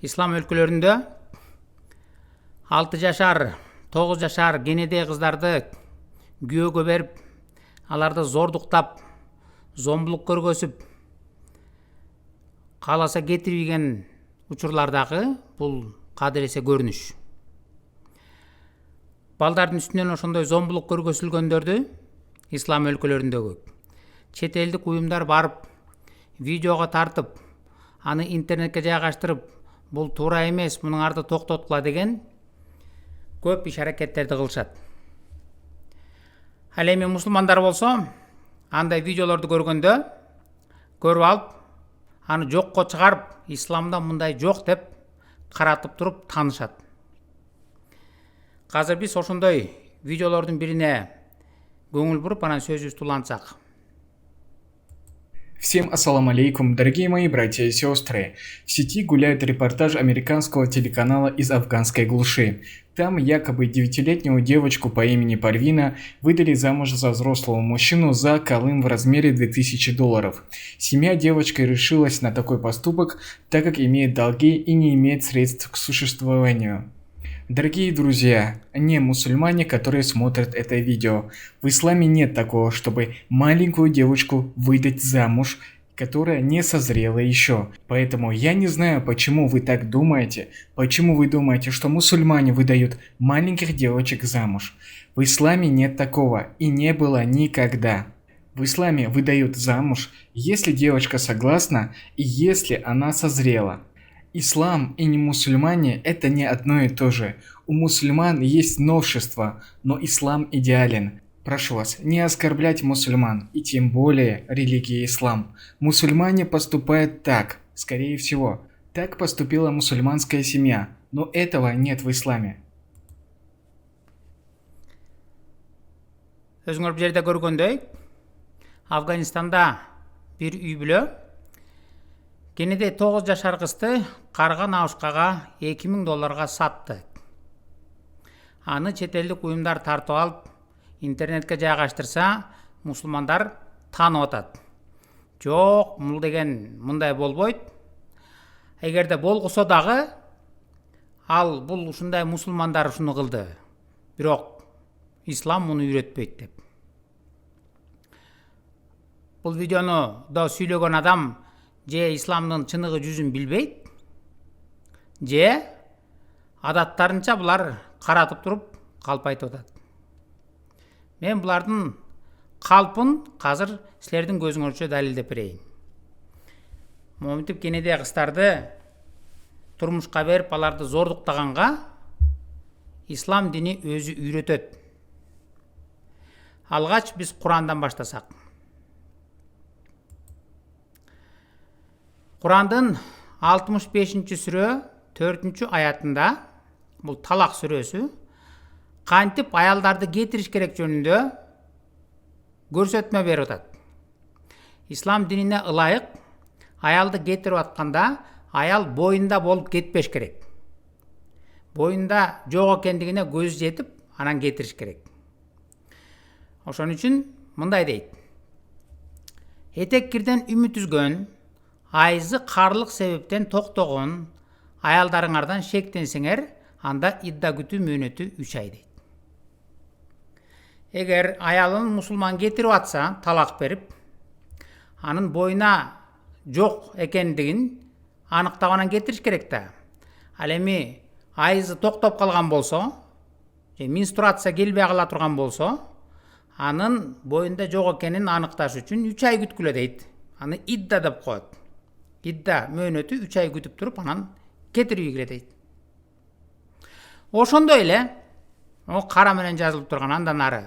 ислам өлкөлөрүндө 6 жашар, 9 жашар кенеде кыздарды күйөөгө берип, аларды зордуктап, зомбулук көргөзүп, кааласа кетирген учурлардагы бул кадыресе көрүнүш. Балдардын үстүнөн ошондой зомбулук көргөзүлгөндөрдү ислам өлкөлөрүндөгү чет элдик уюмдар барып, видеого тартып, аны интернетке жайгаштырып, бул туура эмес, мунун арды токтоткула деген көп иш аракеттерди кылышат. Ал эми мусулмандар болсо, андай видеолорду көргөндө, көрүп алып, аны жокко чыгарып, исламда мындай жок деп каратып туруп таанышат. Азыр биз ошондой видеолордун бирине көңүл буруп, анан сөзүбүздү улантсак. Всем ассаламу алейкум, дорогие мои братья и сестры. В сети гуляет репортаж американского телеканала из афганской глуши. Там якобы 9-летнюю девочку по имени Парвина выдали замуж за взрослого мужчину за колым в размере $2000. Семья девочки решилась на такой поступок, так как имеет долги и не имеет средств к существованию. Дорогие друзья, не мусульмане, которые смотрят это видео, в исламе нет такого, чтобы маленькую девочку выдать замуж, которая не созрела еще. Поэтому я не знаю, почему вы так думаете, почему вы думаете, что мусульмане выдают маленьких девочек замуж. В исламе нет такого и не было никогда. В исламе выдают замуж, если девочка согласна и если она созрела. Ислам и не мусульмане – это не одно и то же. У мусульман есть новшества, но ислам идеален. Прошу вас, не оскорблять мусульман, и тем более религии ислам. Мусульмане поступают так, скорее всего. Так поступила мусульманская семья, но этого нет в исламе. Өзүңөр бул жерде көргөндөй, Афганистанда бир үй бүлө кенеде 9 жашар кызды карган абышкага $2000 сатты. Аны чет элдик уюмдар тартып алып, интернетке жайгаштырса, мусулмандар таанып атат. Жок, бул деген мындай болбойт. Эгерде болгусо дагы, ал бул ушундай мусулмандар ушуну кылды. Бирок ислам муну үйрөтпөйт деп. Бул видеону да сүйлөгөн адам же исламдын чыныгы жүзүн билбейт, же адаттарынча булар каратып туруп калп айтып атат. Мен булардын калпын азыр силердин көзүңөрчө далилдеп берейин. Моминтип кенеде кыздарды турмушка берип, аларды зордуктаганга ислам дини өзү үйрөтөт. Алгач биз Курандан баштасак. Курандын 65-сүрө 4-аятында, бул Талак сүрөсү, кантип аялдарды кетириш керек жөнүндө көрсөтмө берип атат. Ислам динине ылайык аялды кетирип атканда аял боюнда болуп кетпеш керек. Боюнда жок экендигине көз жетип, анан кетириш керек. Ошон үчүн мындай дейт. Этек кирден үмүт үзгөн, айызы карлык себептен токтогон аялдарыңардан шектенсеңер, анда идда күтүү мөөнөтү 3 ай дейт. Эгер аялын мусулман кетирип атса, талак берип, анын боюна жок экендигин аныктап анан кетириш керек да. Ал эми айызы токтоп калган болсо, же менструация келбей кала турган болсо, анын боюнда жок экенин аныкташ үчүн 3 ай күткүлө дейт. Аны идда деп коет. Идда мөөнөтү 3 ай күтүп туруп, анан кетирип ийгиле дейт. Ошондой эле, кара менен жазылып турган андан ары.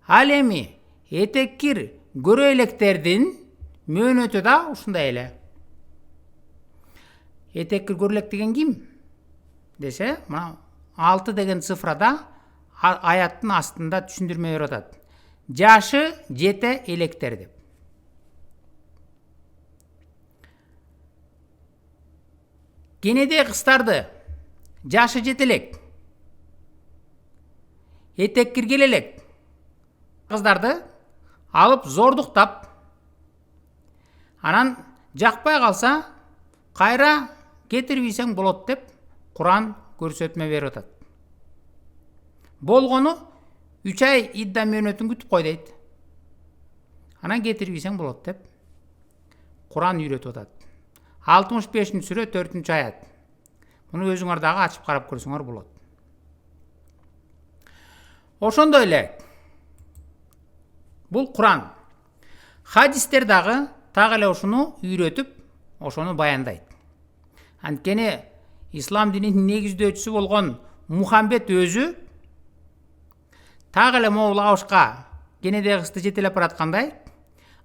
Ал эми этеккир көрө электердин мөөнөтү да ушундай эле. Этеккир көрө элек деген ким? Десе, мына 6 деген цифрада аяттын астында түшүндүрмө берип атат. Жашы жете электер деп. Кенеде кыздарды жашы жетелек, этек киргелелек кыздарды алып зордуктап, анан жакпай калса кайра кетирбейсең болот деп Куран көрсөтмө берип атат. Болгону 3 ай идда мөөнөтүн күтүп кой дейт. Анан кетирбейсең болот деп Куран үйрөтүп атат. 65-сүрө 4-аят. Муну өзүңөр дагы ачып карап көрсөңөр болот. Ошондой эле бул Куран. Хадистер дагы так эле ушуну үйрөтүп, ошону баяндайт. Анткени ислам дининин негиздөөчүсү болгон Мухаммед өзү так эле могул абышка кенеде кызды жетелеп бараткандай,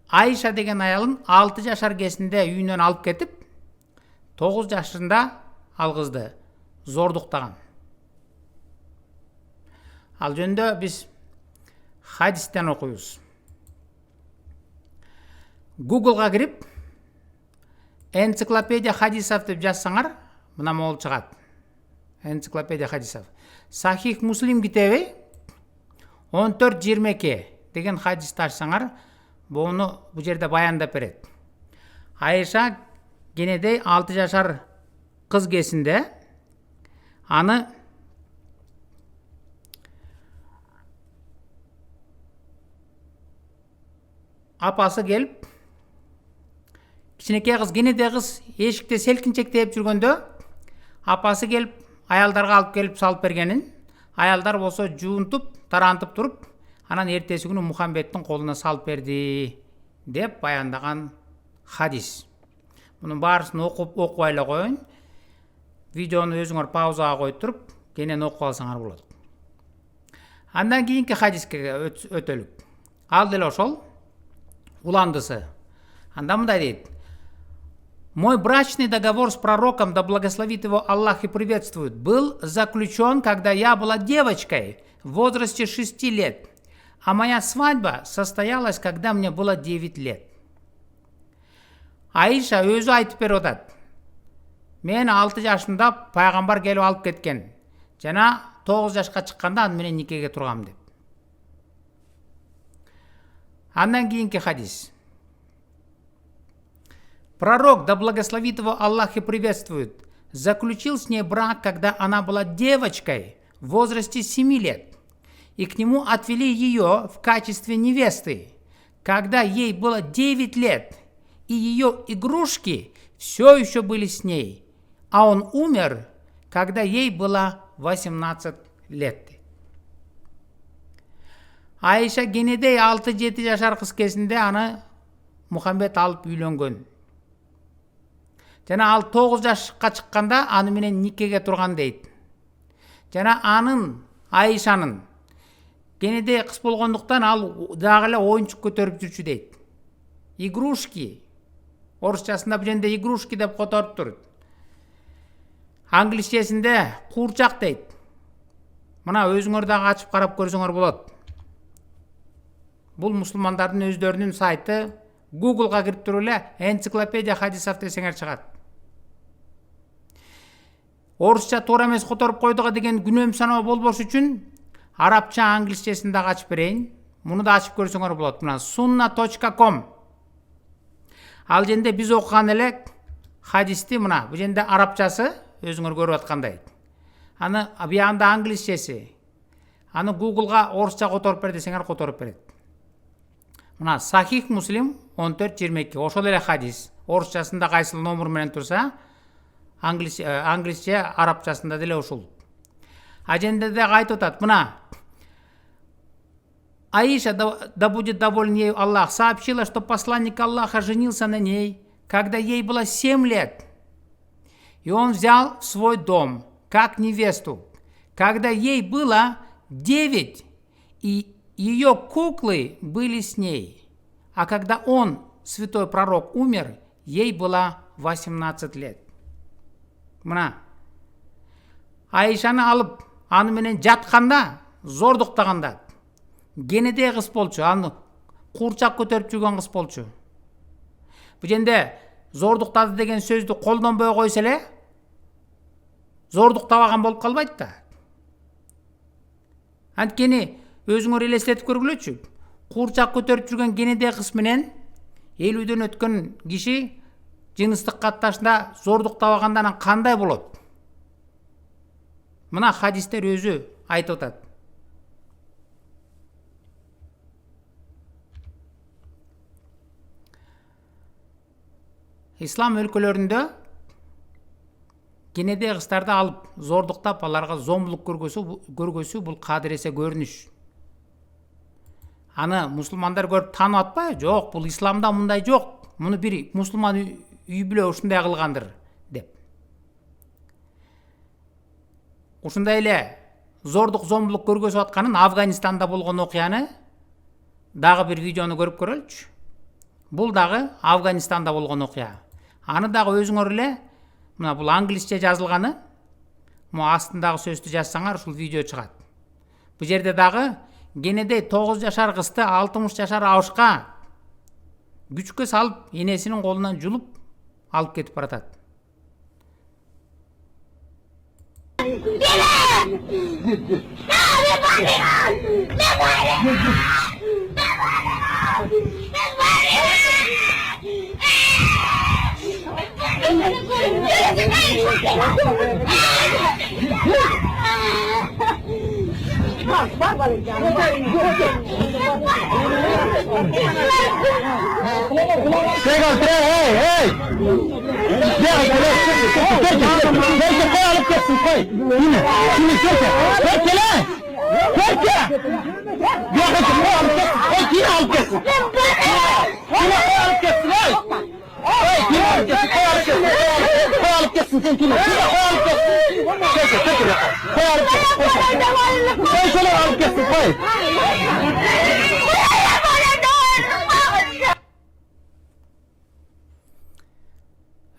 Айша деген аялын 6 жашар кезинде үйүнөн алып кетип, 9 жашында ал кызды зордуктаган. Ал жөнүндө биз хадистен окуйбуз. Google'га кирип, энциклопедия хадисов деп жазсаңар, мына могул чыгат. Энциклопедия хадисов. Сахих Муслим китеби 14-22 деген хадисти ачсаңар, буну бу жерде баяндап берет. Айша кенедей 6 жашар кыз кезинде аны апасы келип, кичинекей кыз, кенеде кыз эшикте селкинчектеп жүргөндө, апасы келип аялдарга алып келип салып бергенин, аялдар болсо жуунтуп, тарантып туруп, анан эртеси күнү Мухаммедтин колуна салып берди деп баяндаган хадис. Мунун баарысын окубай эле коеюн. Видеону өзүңөр паузага коюп туруп, кенен окуп алсаңар болот. Андан кийинки хадиске өтөлүк. Ал деле ошол уландысы. Анда мындай дейт: «Мой брачный договор с пророком, да благословит его Аллах и приветствует, был заключен, когда я была девочкой в возрасте 6 лет, а моя свадьба состоялась, когда мне было 9 лет». Айша өзү айтып берип атат. Мен 6 жашымда пайгамбар келип алып кеткен. Жана 9 жашка чыкканда аны менен никеге тургам деп. Андан кийинки хадис. Пророк, да благословит его Аллах и приветствует, заключил с ней брак, когда она была девочкой в возрасте 7 лет, и к нему отвели ее в качестве невесты, когда ей было 9 лет, и ее игрушки все еще были с ней, а он умер, когда ей было 18 лет. Айша кенедей 6-7 жашар кыз кезинде аны Мухаммед алып үйлөнгөн. Жана ал 9 жашка чыкканда аны менен никеге турган дейт. Жана анын, Айшанын кенедей кыз болгондуктан ал дагы эле оюнчук көтөрүп жүрчү дейт. Игрушки. Орусчасында бул жерде игрушки деп которуп турат. Англисчесинде куурчак дейт. Мына өзүңөр дагы ачып карап көрсөңөр болот. Бул мусулмандардын өздөрүнүн сайты. Google'га кирип туруп эле энциклопедия хадисов десеңер чыгат. Орусча туура эмес которуп койдуга деген күнөөм саноо болбош үчүн арабча, англисчесин дагы ачып берейин. Муну да ачып көрсөңөр болот. Мына sunna.com. Ал жерде биз окуган эле хадисти мына бул жерде арабчасы өзүңөр көрүп аткандай. Аны биягында англисчеси. Аны Google'га орусча которуп бер десеңер которуп берет. Мына Сахих Муслим 14-22. Ошол эле хадис. Орусчасында кайсыл номер менен турса, англисче, арабчасында деле ошол. А жерде да айтып атат. Мына Аиша, да будет доволен ею Аллах, сообщила, что посланник Аллаха женился на ней, когда ей было 7 лет. И он взял в свой дом, как невесту, когда ей было 9, и ее куклы были с ней. А когда он, святой пророк, умер, ей было 18 лет. Мына Айшаны алып, аны менен жатканда, зордуктаганда, кенеде кыз болчу, аны куурчак көтөрүп жүргөн кыз болчу. Бул жерде зордуктады деген сөздү колдонбой койсо эле, зордуктабаган болуп калбайт да. Анткени өзүңөр элестетип көргүлөчү. Куурчак көтөрүп жүргөн кенеде кыз менен 50дөн өткөн киши жыныстык катташында зордуктабагандан кандай болот? Мына хадистер өзү айтып атат. Ислам өлкөлөрүндө кенеде кыздарды алып зордуктап аларга зомбулук көргөсү бул кадыресе көрүнүш. Аны мусулмандар көрүп таанып атпайбы? Жок, бул исламда мындай жок. Муну бир мусулман үй бүлө ушундай кылгандыр деп. Ушундай эле зордук зомбулук көргөзүп атканын Афганистанда болгон окуяны дагы бир видеону көрүп көрөлүчү. Бул дагы Афганистанда болгон окуя. Аны дагы өзүңөр эле мына бул англисче жазылганы, мына астындагы сөздү жазсаңар ушул видео чыгат. Бул жерде дагы кенеде 9 жашар кызды 60 жашар абышка күчкө салып энесинин колунан жулуп алып кетип баратат.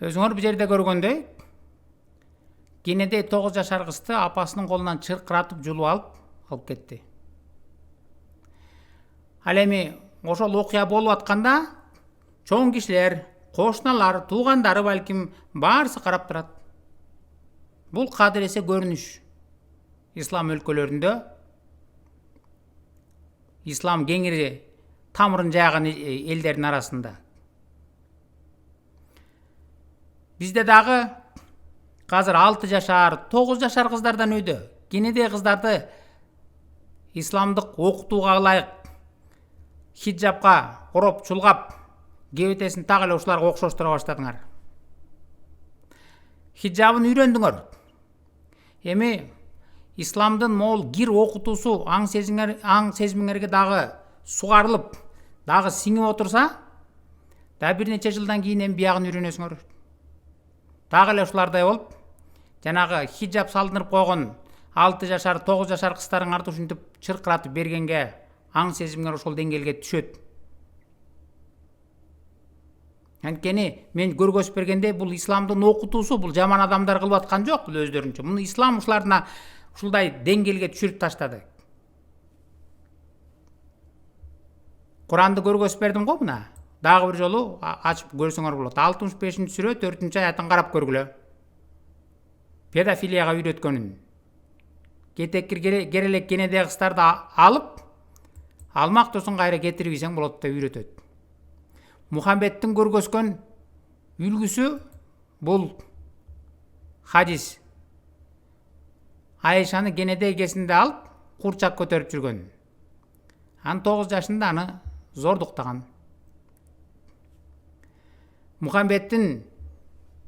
Өзүңөр бул жерде көргөндөй, кенеде 9 жашар кызды апасынын колунан чыркыратып жулуп алып кетти. Ал эми ошол окуя болуп атканда чоң кишилер, кошуналар, туугандары балким баарысы карап турат. Бул кадыресе көрүнүш. Ислам өлкөлөрүндө ислам кеңири тамырын жайган элдердин арасында. Бизде дагы казыр 6 жашар, 9 жашар кыздардан өйдө. Кенеде кыздарды исламдык окутууга ылайык хиджабка ороп чулгап, кебетесин так эле ушуларга окшоштура баштадыңар. Хиджабын үйрөндүңөр. Эми исламдын могул кир окутуусу аң сезимиңерге дагы сугарылып, дагы сиңип отурса, да бир нече жылдан кийин эми биягын үйрөнөсүңөр. Дагы эле ушулардай болуп, жанагы хиджаб салдырып койгон 6 жашар, 9 жашар кыздарыңарды ушинтип чыркыратып бергенге аң сезимиңер ошол деңгээлге түшөт. Анткени мен көргөзүп бергенде бул исламдын окутуусу, бул жаман адамдар кылып аткан жок, бул өздөрүнчө. Муну ислам ушуларына ушулдай деңгээлге түшүрүп таштады. Куранды көргөзүп бердим го мына. Дагы бир жолу ачып көрсөңөр болот. 65-сүрө 4-аятын карап көргүлө. Педофилияга үйрөткөнүн. Кетеккир керелек кенеде кыздарды алып, алмактоосун кайра кетирбесең болот деп үйрөтөт. Мухаммедтин көргөзгөн үлгүсү бул хадис. Айшаны кенеде кезинде алып, курчак көтөрүп жүргөн. Аны 9 жашында аны зордуктаган. Мухаммедтин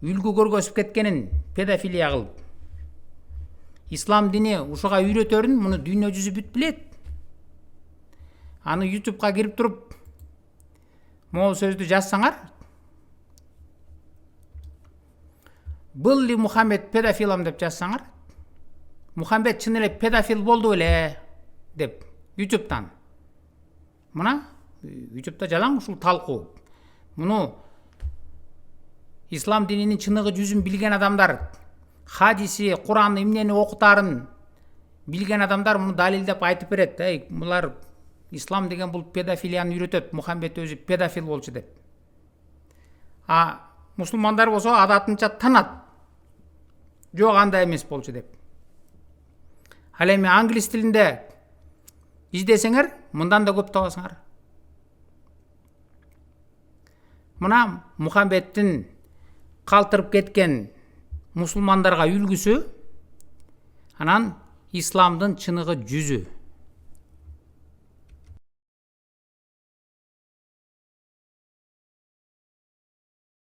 үлгү көргөзүп кеткенин педофилия кылып. Ислам дини ушуга үйрөтөрүн муну дүйнө жүзү бүт билет. Аны YouTube'га кирип туруп, могул сөздү жазсаңар, "Былли Мухаммед педофилом" деп жазсаңар, Мухаммед чын эле педофил болду эле деп YouTube'дан. Мына YouTube'да жалаң ушул талкуу. Муну ислам дининин чыныгы жүзүн билген адамдар, хадиси, Куранны эмнени окутарын билген адамдар муну далилдеп айтып берет. Булар ислам деген бул педофилияны үйрөтөт. Мухаммед өзү педофил болчу деп. Мусулмандар болсо адатынча танат. Жок, андай эмес болчу деп. Ал эми англис тилинде издесеңер, мындан да көп табасыңар. Мына Мухаммедтин калтырып кеткен мусулмандарга үлгүсү, анан исламдын чыныгы жүзү.